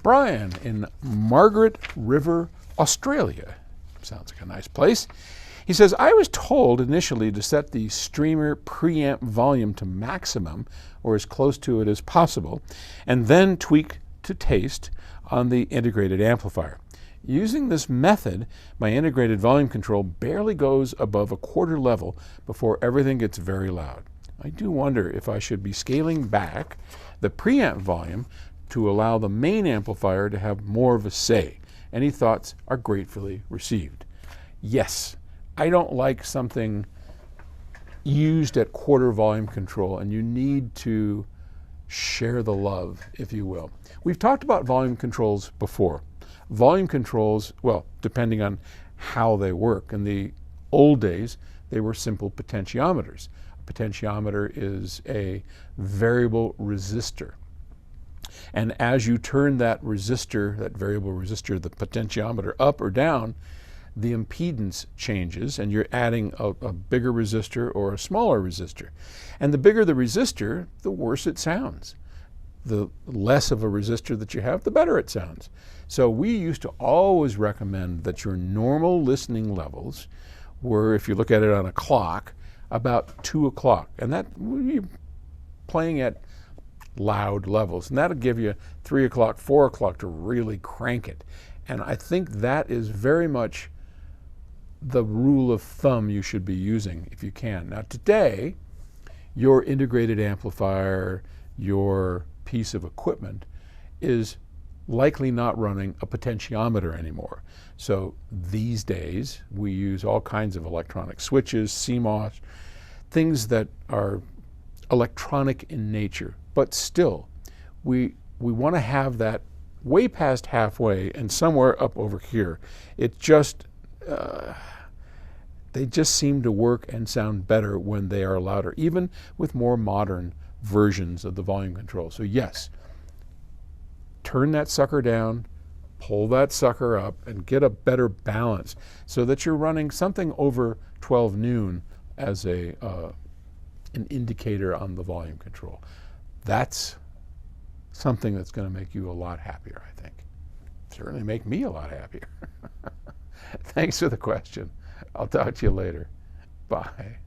Brian in Margaret River, Australia. Sounds like a nice place. He says, I was told initially to set the streamer preamp volume to maximum or as close to it as possible, and then tweak to taste on the integrated amplifier. Using this method, my integrated volume control barely goes above a quarter level before everything gets very loud. I do wonder if I should be scaling back the preamp volume to allow the main amplifier to have more of a say. Any thoughts are gratefully received. Yes, I don't like something used at quarter volume control, and you need to share the love, if you will. We've talked about volume controls before. Volume controls, well, depending on how they work. In the old days, they were simple potentiometers. A potentiometer is a variable resistor. And as you turn that resistor, that variable resistor, the potentiometer up or down, the impedance changes, and you're adding a bigger resistor or a smaller resistor. And the bigger the resistor, the worse it sounds. The less of a resistor that you have, the better it sounds. So we used to always recommend that your normal listening levels were, if you look at it on a clock, about 2 o'clock. And that, you're playing at loud levels. And that'll give you 3 o'clock, 4 o'clock to really crank it. And I think that is very much the rule of thumb you should be using if you can. Now today, your integrated amplifier, your piece of equipment is likely not running a potentiometer anymore. So these days, we use all kinds of electronic switches, CMOS, things that are electronic in nature. But still, we want to have that way past halfway and somewhere up over here. It just, they just seem to work and sound better when they are louder, even with more modern versions of the volume control. So yes, turn that sucker down, pull that sucker up, and get a better balance so that you're running something over 12 noon as an indicator on the volume control. That's something that's going to make you a lot happier, I think. Certainly make me a lot happier. Thanks for the question. I'll talk to you later. Bye.